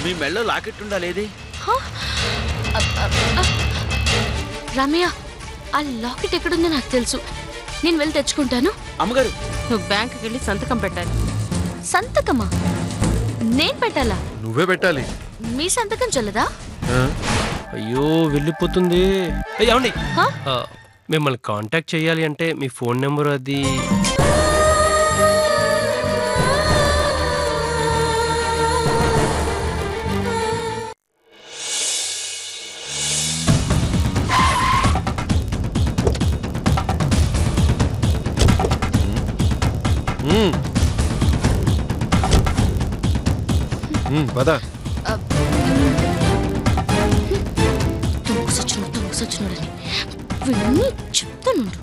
మీ మెళ్ళో లాకెట్ ఉండాలేది? రమ్య, ఆ లాకెట్ ఎక్కడుందో నాకు తెలుసు. నేను వెళ్ళి తెచ్చుకుంటాను. అమ్మగారు, నువ్వు బ్యాంకుకి వెళ్ళి సంతకం పెట్టాలి. సంతకమా? నేను పెట్టాలా? నువ్వే పెట్టాలి. మీ సంతకం చెల్లదా? అయ్యో వెళ్ళిపోతుంది. ఏమండి, మిమ్మల్ని కాంటాక్ట్ చేయాలి అంటే మీ ఫోన్ నెంబర్ అది. పదా తొంగసొచ్చినోడని విన్ని చెప్తానుండు.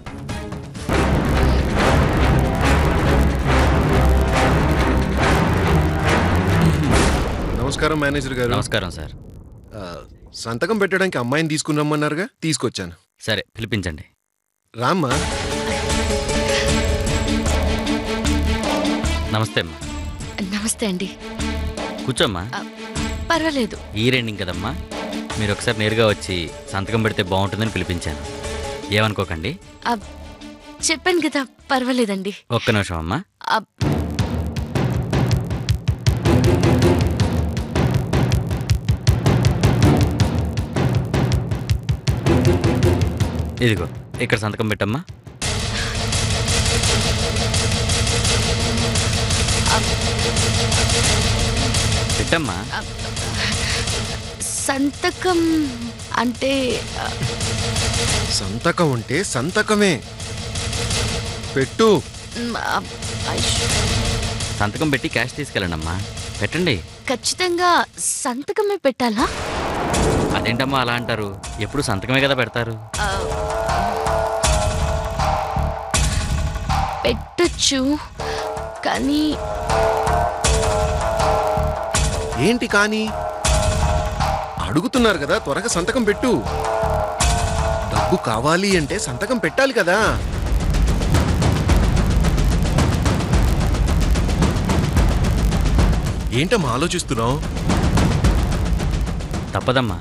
నమస్కారం మేనేజర్ గారు. నమస్కారం సార్. సంతకం పెట్టడానికి అమ్మాయిని తీసుకురమ్మన్నారుగా, తీసుకొచ్చాను. సరే, పిలిపించండి. రామ్మా. నమస్తే అమ్మా. నమస్తే అండి. కూర్చోమ్మా. పర్వాలేదు. ఈ రెండింగ్ కదమ్మా, మీరు ఒకసారి నేరుగా వచ్చి సంతకం పెడితే బాగుంటుందని పిలిపించాను. ఏమనుకోకండి. చెప్పాను కదా, పర్వాలేదండి. ఒక్క నిమిషం అమ్మా. ఇదిగో ఇక్కడ సంతకం పెట్టమ్మా. పెట్టమ్మా. సంతకం అంటే సంతకం అంటే సంతకమే. పెట్టు. సంతకం పెట్టి క్యాష్ తీసుకెళ్ళండమ్మా. పెట్టండి. ఖచ్చితంగా సంతకమే పెట్టాలా? అదేంటమ్మా అలా అంటారు? ఎప్పుడు సంతకమే కదా పెడతారు. పెట్టచ్చు, కానీ ఏంటి కానీ? అడుగుతున్నారు కదా, త్వరగా సంతకం పెట్టు. డబ్బు కావాలి అంటే సంతకం పెట్టాలి కదా. ఏంటమ్మా ఆలోచిస్తున్నావు? తప్పదమ్మా,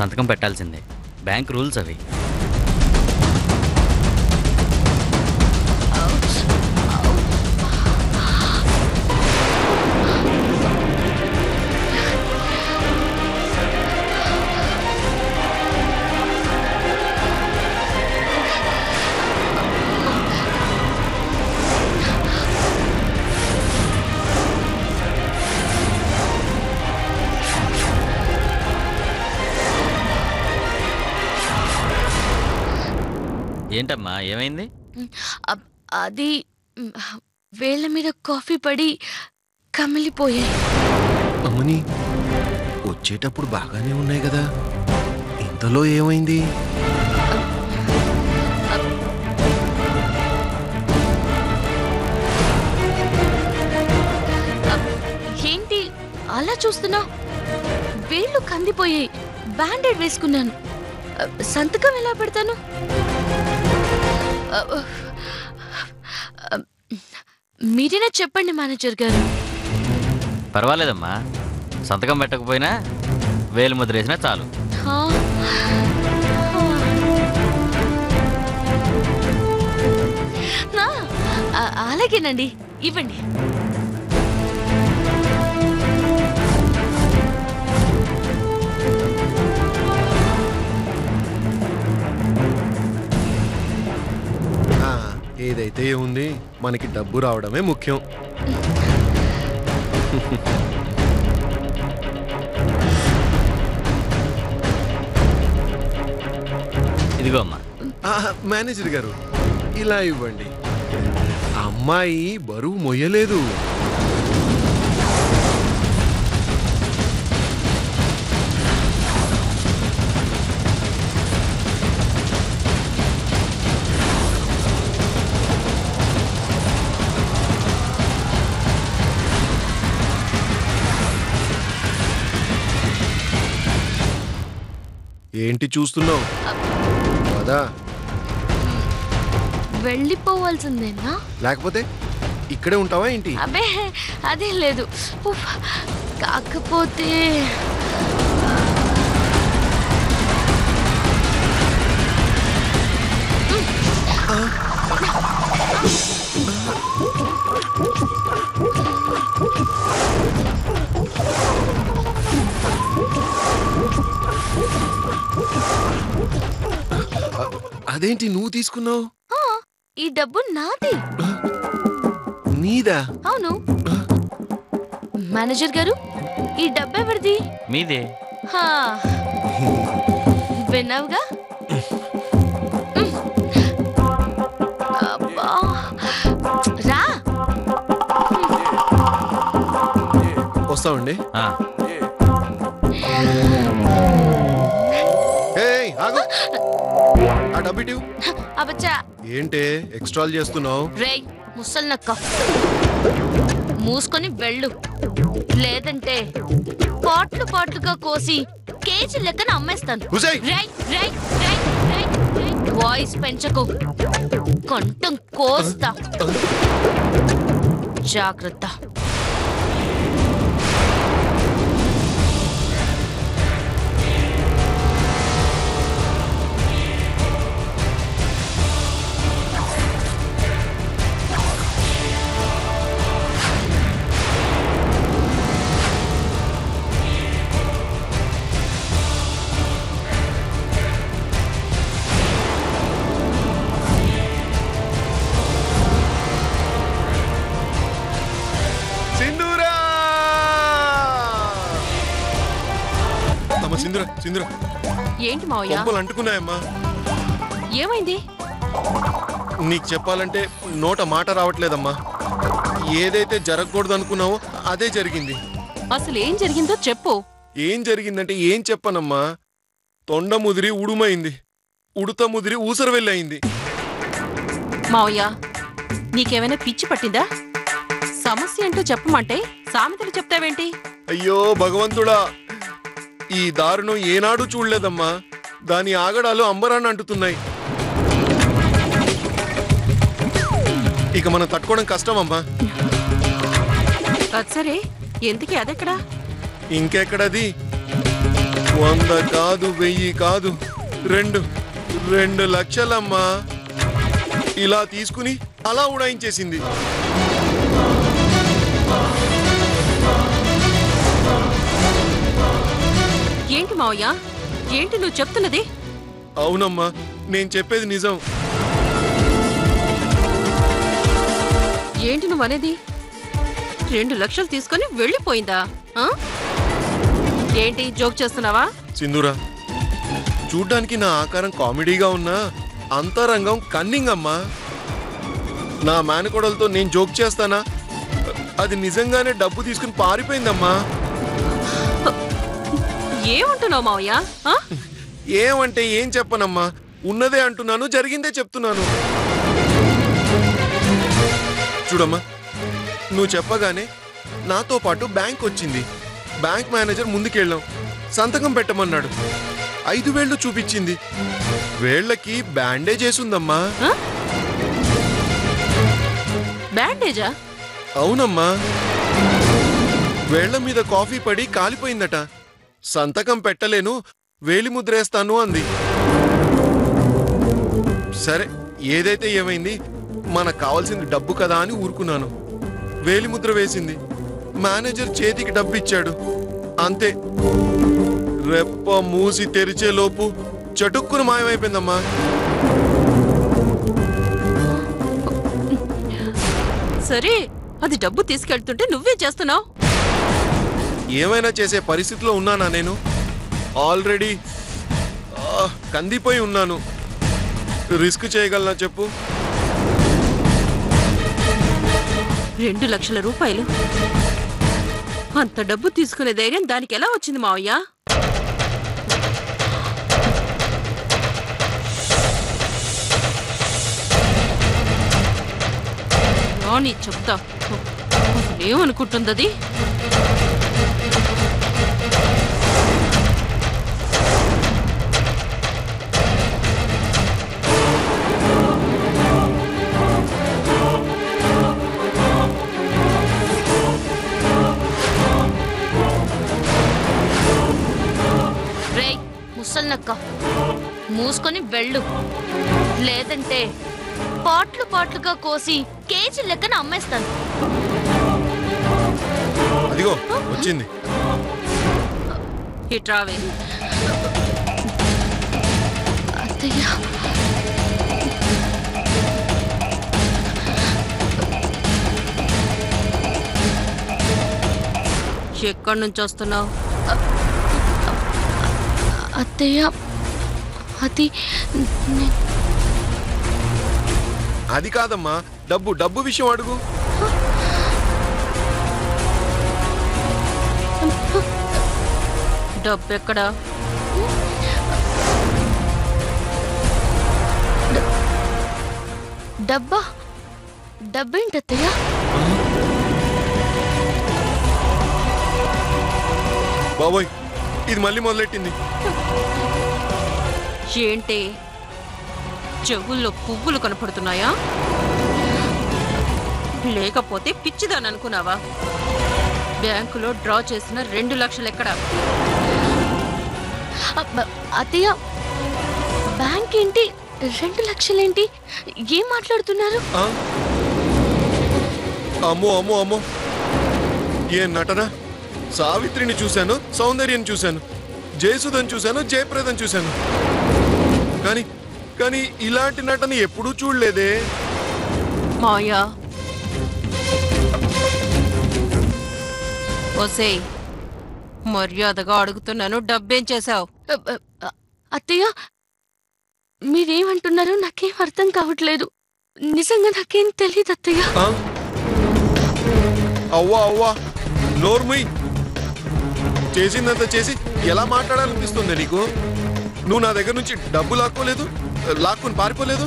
సంతకం పెట్టాల్సిందే. బ్యాంక్ రూల్స్ అవి. ఏంటమ్మా ఏమైంది? అది వేళ్ళ మీద కాఫీ పడి కమిలిపోయాయి. అమ్మని, వచ్చేటప్పుడు బాగానే ఉన్నాయి కదా, ఇంతలో ఏమైంది? ఏంటి అలా చూస్తున్నా? వేళ్ళు కందిపోయాయి. బ్యాండేడ్ వేసుకున్నాను. సంతకం ఎలా పెడతాను? మీరేనా చెప్పండి మేనేజర్ గారు. పర్వాలేదమ్మా, సంతకం పెట్టకపోయినా వేలు ముద్ర వేసినా చాలు. హా? అలాగేనండి, ఇవ్వండి. ఏదైతే ఏముంది, మనకి డబ్బు రావడమే ముఖ్యం. ఇదిగో అమ్మా. మేనేజర్ గారు, ఇలా ఇవ్వండి. అమ్మాయి బరువు మొయ్యలేదు. ఏంటి చూస్తున్నావు? కదా వెళ్ళిపోవాల్సిందేనా? లేకపోతే ఇక్కడే ఉంటావా ఏంటి? అబ్బే అదేం లేదు. ఉఫ్, కాకపోతే అదేంటి నువ్వు తీసుకున్నావు? ఈ డబ్బు నాది. నీదా? అవును. మేనేజర్ గారు, ఈ డబ్బు ఎవరిది? మీదే. హా, విన్నావుగా. అబ్బా, రా. వస్తామండి. ఆ, ఏయ్, ఆగు. ఆ డబ్బు ఇటు. అబ్బచ్చా, ఏంటే ఎక్స్ట్రాల్ చేస్తున్నావు? రేయ్ ముసల్నక్క, మూసుకొని వెళ్ళు, లేదంటే పాట్లు పాట్లుగా కోసి కేజీ లెక్కన అమ్మేస్తాను. హుసేయ్! రేయ్ రేయ్ రేయ్ రేయ్ రేయ్, వాయిస్ పెంచకు, కంఠం కోస్తా, జాగ్రత్త. సింధురా, ఏంటి మావయ్య? కొంపలు అంటుకున్నాయమ్మా. ఏమైంది? నీకు చెప్పాలంటే నోట మాట రావట్లేదమ్మా. ఏదైతే జరగకూడదు అనుకున్నావో అదే జరిగింది. అసలు ఏం జరిగిందో చెప్పు. ఏం జరిగిందంటే ఏం చెప్పనమ్మా. తొండ ముదిరి ఉడుమైంది, ఉడుత ముదిరి ఊసర వెళ్ళయింది. మావయ్య, నీకేమైనా పిచ్చి పట్టిందా? సమస్య ఏంటో చెప్పమంటే సామెతలు చెప్తావేంటి? అయ్యో భగవంతుడా, ఈ దారుణం ఏనాడు చూడలేదమ్మా. దాని ఆగడాలు అంబరాన్ని అంటుతున్నాయి. ఇక మనం తట్టుకోవడం కష్టమమ్మా. సరే, ఎందుకే అదెక్కడా? ఇంకెక్కడది? 100 కాదు, 1000 కాదు, 2 లక్షలమ్మా. ఇలా తీసుకుని అలా ఉడాయించేసింది. ఏంటి మావయ్య, ఏంటి నువ్వు చెప్తున్నది? అవునమ్మా, నేను చెప్పేది నిజం. ఏంటి నువ్వు అనేది? 2 లక్షలు తీసుకొని వెళ్ళిపోయిందా? ఏంటి జోక్ చేస్తున్నావా? సింధూరా, చూడ్డానికి నా ఆకారం కామెడీగా ఉన్నా అంతరంగం కన్నింగ్ అమ్మా. నా మేనకోడలతో నేను జోక్ చేస్తానా? అది నిజంగానే డబ్బు తీసుకుని పారిపోయిందమ్మా. ఏమంటున్నావు మావయ్య? ఏమంటే ఏం చెప్పనమ్మా. ఉన్నదే అంటున్నాను, జరిగిందే చెప్తున్నాను. చూడమ్మా, నువ్వు చెప్పగానే నాతో పాటు బ్యాంక్ వచ్చింది. బ్యాంక్ మేనేజర్ ముందుకెళ్ళాం. సంతకం పెట్టమన్నాడు. 5 వేళ్లు చూపించింది. వేళ్లకి బ్యాండేజ్ వేసుందమ్మా. బ్యాండేజా? అవునమ్మా, వేళ్ల మీద కాఫీ పడి కాలిపోయిందట. సంతకం పెట్టలేను, వేలిముద్రేస్తాను అంది. సరే ఏదైతే ఏమైంది, మనకు కావాల్సింది డబ్బు కదా అని ఊరుకున్నాను. వేలిముద్ర వేసింది. మేనేజర్ చేతికి డబ్బు ఇచ్చాడు. అంతే, రెప్ప మూసి తెరిచే లోపు చటుక్కున మాయమైపోయిందమ్మా. సరే, అది డబ్బు తీసుకెళ్తుంటే నువ్వే చేస్తున్నావు. ఏమైనా చేసే పరిస్థితిలో ఉన్నానా నేను? ఆల్రెడీ కందిపోయి ఉన్నాను. రిస్క్ చేయగలనా చెప్పు? 2 లక్షల రూపాయలు, అంత డబ్బు తీసుకునే ధైర్యం దానికి ఎలా వచ్చింది మావయ్య? నీ చెప్తా, ఏమనుకుంటుందది? రేయ్ ముసల్నక్క, మూసుకొని వెళ్ళు, లేదంటే పాట్లు పాట్లుగా కోసి కేజీ లెక్కన అమ్మేస్తాను. అదిగో వచ్చింది. ఈ ట్రావెల్ అత్తయ్య, ఎక్కడి నుంచి వస్తున్నావు? అత్తయ్య, అది అది కాదమ్మా, డబ్బు విషయం అడుగు. డబ్బు ఎక్కడా? డబ్బేంటి అత్తయ్య? బాబోయ్, ఇది మళ్ళీ మొదలెట్టింది. ఏంటి, చెవుల్లో పువ్వులు కనపడుతున్నాయా? లేకపోతే పిచ్చిదాని అనుకున్నావా? బ్యాంకులో డ్రా చేసిన 2 లక్షలు ఎక్కడ? అత్తయ్య, బ్యాంక్ ఏంటి, 2 లక్షలేంటి? ఏం మాట్లాడుతున్నారు? అమ్మో అమ్మో అమ్మో, ఏ నటన! సావిత్రిని చూశాను, సౌందర్యని చూశాను, జయసుధని చూశాను, జయప్రదని చూశాను, కానీ ఇలాంటి నటన ఎప్పుడూ చూడలేదే. మాయా, ఓసేయ్, మర్యాదగా అడుగుతున్నాను, డబ్బేం చేశావు? అత్తయ్య, మీరేమంటున్నారో నాకేం అర్థం కావట్లేదు. నిజంగా నాకేం తెలియదు అత్తయ్య. అవ్వా నోర్ముయ్, చేసిందంతా చేసి ఎలా మాట్లాడాలనిపిస్తుంది నీకు? నువ్వు నా దగ్గర నుంచి డబ్బు లాక్కుని పారిపోలేదు.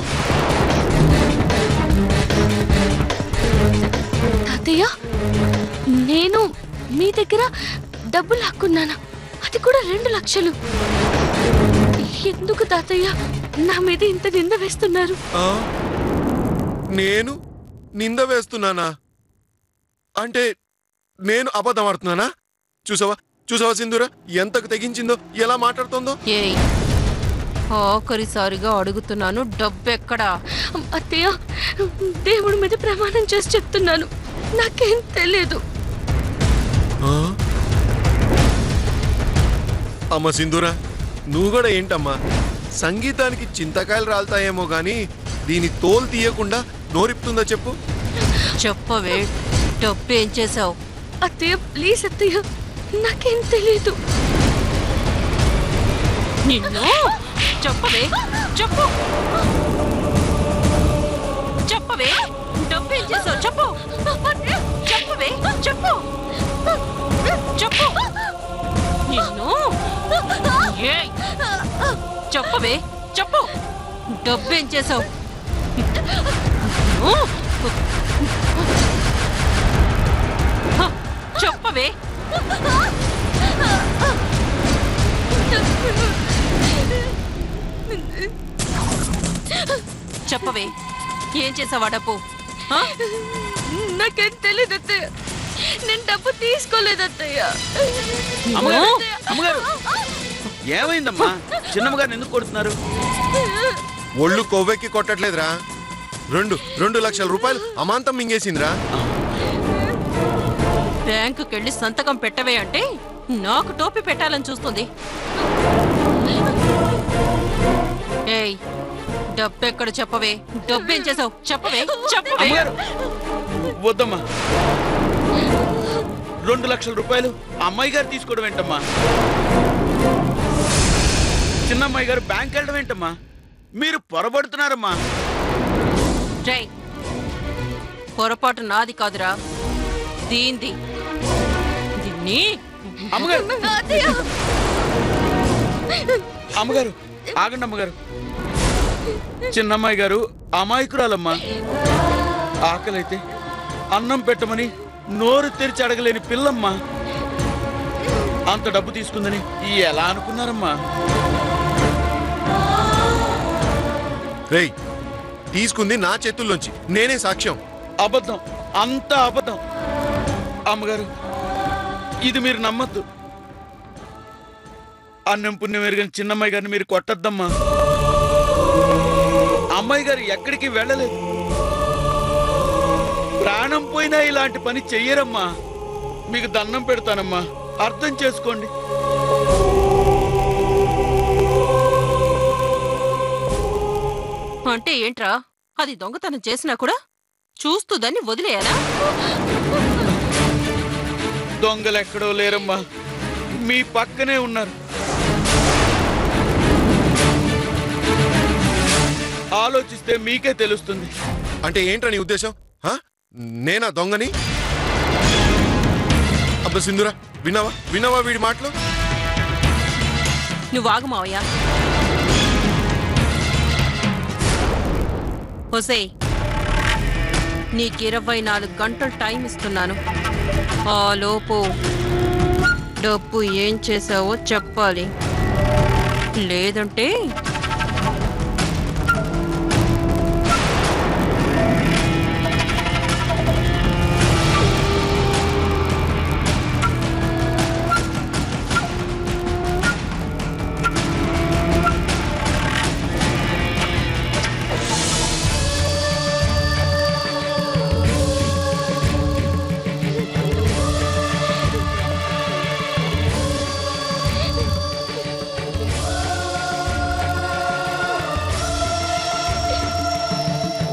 తాతయ్య, నేను మీ దగ్గర డబ్బు లాక్కున్నానా? అది కూడా 2 లక్షలు. ఎందుకు తాతయ్య నా మీద ఇంత నింద వేస్తున్నారు? నేను నింద వేస్తున్నానా? అంటే నేను అబద్ధం ఆడుతున్నానా? చూసావా సింధూర, ఎంతకు తెగించిందో, ఎలా మాట్లాడుతుందో? ఏయ్, ఆఖరిసారిగా అడుగుతున్నాను, డబ్బెక్కడా? అత్తయ్య, దేవుడి మీద ప్రమాణం చేసి చెప్తున్నాను, నాకేం తెలియదు. అమ్మ సింధూర, నువ్వు కూడా ఏంటమ్మా, సంగీతానికి చింతకాయలు రాలుతాయేమో గాని దీని తోలు తీయకుండా నోరిపుతుందా చెప్పు? చెప్పవే, డబ్బు ఏం చేసావు? అత్తయ్య ప్లీజ్ అత్తయ్య, నాకేం తెలీదు. నిన్ను చెప్పవే, చెప్పవే, డబ్బు ఏం చేసావు? చెప్పవే, చెప్పు నిన్ను. ఏయ్, చెప్పవే, చెప్పు, డబ్బు ఏం చేసావు? చెప్పవే. చెప్పవే, ఏం చేసావా డబ్బు? నాకేం తెలీదు అత్తయ్య, నేను డబ్బు తీసుకోలేదు అత్తయ్య. అమ్మగారు అమ్మగారు ఏమైందమ్మా? చిన్నమ్మగారిని ఎందుకు కొడుతున్నారు? ఒళ్ళు కొవ్వెక్కి కొట్టట్లేదురా. 2 లక్షల రూపాయలు అమాంతం మింగేసిందిరా. బ్యాంకుకెళ్ళి సంతకం పెట్టవే అంటే నాకు టోపీ పెట్టాలని చూస్తుంది. ఏయ్, డబ్బెక్కడ చెప్పవే? డబ్బేం చేసావు చెప్పవే? చెప్పవే? అమ్మగారు వద్దమ్మా. 2 లక్షల రూపాయలు అమ్మాయి గారు తీసుకోవడం ఏంటమ్మా? చిన్నమ్మాయి గారు బ్యాంక్ వెళ్ళడం ఏంటమ్మా? మీరు పొరబడుతున్నారమ్మా. జై, పొరపాటు నాది కాదురా, దీంది. దీన్ని అమ్మగారు అమ్మగారు ఆగండి అమ్మగారు. చిన్నమ్మాయి గారు అమాయకురాలమ్మా. ఆకలైతే అన్నం పెట్టమని నోరు తెరిచి అడగలేని పిల్లమ్మా. అంత డబ్బు తీసుకుందని ఎలా అనుకున్నారమ్మా? రేయ్, తీసుకుంది నా చేతుల్లోంచి, నేనే సాక్ష్యం. అబద్ధం, అంత అబద్ధం. అమ్మగారు ఇది మీరు నమ్మద్దు. అన్నం పుణ్యం ఎరిగిన చిన్నమ్మాయి గారిని మీరు కొట్టద్దమ్మా. అమ్మాయి గారు ఎక్కడికి వెళ్ళలేదు. ప్రాణం పోయినా ఇలాంటి పని చెయ్యరమ్మా. మీకు దండం పెడతానమ్మా, అర్థం చేసుకోండి. అంటే ఏంట్రా? అది దొంగతనం చేసినా కూడా చూస్తూ దాన్ని వదిలేయాలా? దొంగలెక్కడో లేరమ్మా, మీ పక్కనే ఉన్నారు. ఆలోచిస్తే మీకే తెలుస్తుంది. అంటే ఏంట్రా నీ ఉద్దేశం? నేనా దొంగని? అబ్బా సింధూరా, విన్నావా వీడి మాటలు? నువ్వు ఆగు మావయ్య. ఒసేయ్, నీకు 24 గంటలు టైం ఇస్తున్నాను. ఆ లోపు డబ్బు ఏం చేసావో చెప్పాలి, లేదంటే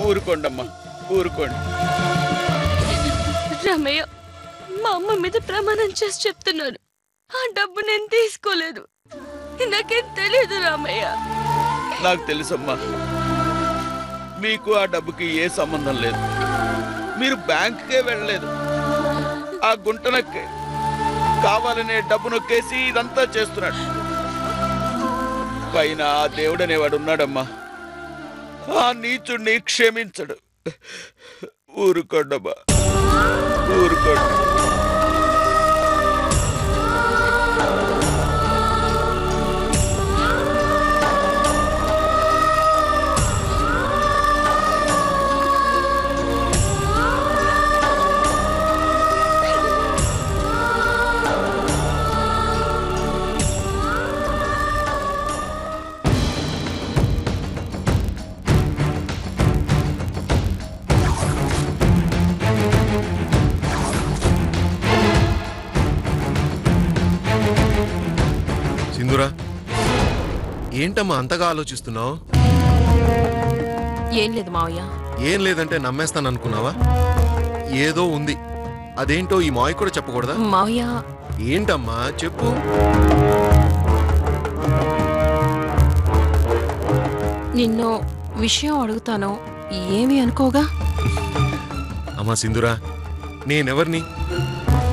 ఊరుకోండమ్మా, ఊరుకోండి. రామయ్య, మా అమ్మ మీద ప్రమాణం చేసి చెప్తున్నాను, ఆ డబ్బు నేను తీసుకోలేదు. నాకేం తెలియదు రామయ్య. నాకు తెలుసమ్మా, మీకు ఆ డబ్బుకి ఏ సంబంధం లేదు. మీరు బ్యాంకుకే వెళ్ళలేదు. ఆ గుంట నొక్కే కావాలనే డబ్బు నొక్కేసి ఇదంతా చేస్తున్నాడు. పైన ఆ దేవుడనేవాడు ఉన్నాడమ్మా, ఆ నీచుడిని క్షమించడు. ఊరుకోండమ్మా, ఊరుకోండి. సింధూరా, ఏంటమ్మా అంతగా ఆలోచిస్తున్నావు? ఏం లేదు మావయ్య. ఏం లేదంటే నమ్మేస్తాననుకున్నావా? ఏదో ఉంది. అదేంటో ఈ మావి కూడా చెప్పకూడదా? మావయ్య, ఏంటమ్మా చెప్పు. నిన్ను విషయం అడుగుతాను, ఏమి అనుకోగా? అమ్మా సింధూరా, నేనెవర్ని?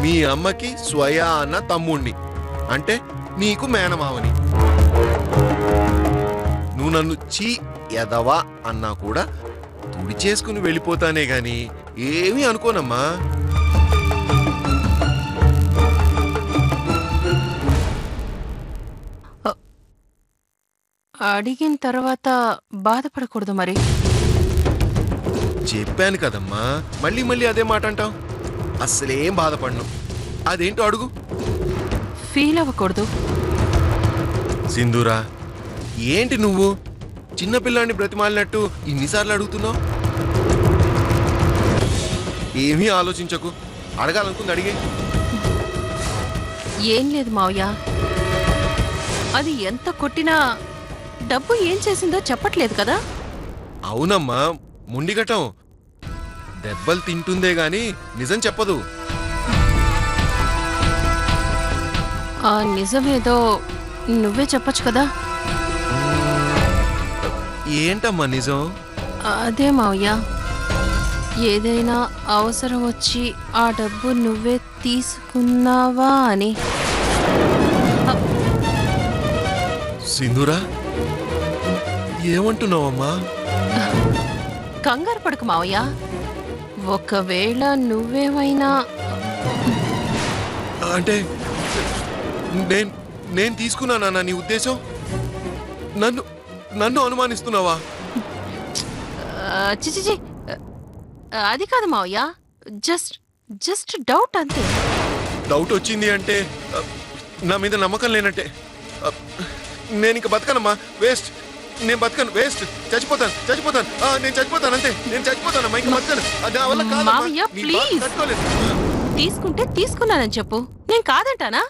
మీ అమ్మకి స్వయా అన్న తమ్ముణ్ణి, అంటే నీకు మేనమావని. నువ్వు నన్ను చీ ఎదవా అన్నా కూడా తుడి చేసుకుని వెళ్ళిపోతానే గాని ఏమీ అనుకోనమ్మా. అడిగిన తర్వాత బాధపడకూడదు మరి. చెప్పాను కదమ్మా, మళ్ళీ మళ్ళీ అదే మాట అంటావు. అస్సలేం బాధపడను. అదేంటో అడుగు. ఫీల్ అవ్వకూడదు. సింధూరా, ఏంటి నువ్వు చిన్నపిల్లాన్ని బ్రతిమాలినట్టు ఇన్నిసార్లు అడుగుతున్నావు? ఏమీ ఆలోచించకు, అడగాలనుకుంది అడిగే. ఏం లేదు మావయ్య, అది ఎంత కొట్టినా డబ్బు ఏం చేసిందో చెప్పట్లేదు కదా. అవునమ్మా, ముండిగటం దెబ్బలు తింటుందే గాని నిజం చెప్పదు. ఆ నిజమేదో నువ్వే చెప్పొచ్చు కదా. ఏంటమ్మా నిజం? అదే మావయ్య, ఏదైనా అవసరం వచ్చి ఆ డబ్బు నువ్వే తీసుకున్నావా అని. సింధూరా, ఏమంటున్నావమ్మా? కంగారు పడకు మావయ్య, ఒకవేళ నువ్వేమైనా అంటే నేను తీసుకున్నానా నీ ఉద్దేశం? నన్ను అనుమానిస్తున్నావా? చిచిచి, అది కాదు మావయ్య, జస్ట్ డౌట్ అంతే. డౌట్ వచ్చింది అంటే నా మీద నమ్మకం లేనట్టే. నేను ఇంక బతకనమ్మా, వేస్ట్. నేను బతకను, వేస్ట్. చచ్చిపోతాను. నేను చచ్చిపోతాను అంతే. నేను చచ్చిపోతానమ్మా, ఇంక బతకను. నా వల్ల కాదమ్మా. మావయ్య, నీ బాధ ప్లీజ్. తట్టుకోలేదు. తీసుకుంటే తీసుకున్నానని చెప్పు, నేను కాదంటానా?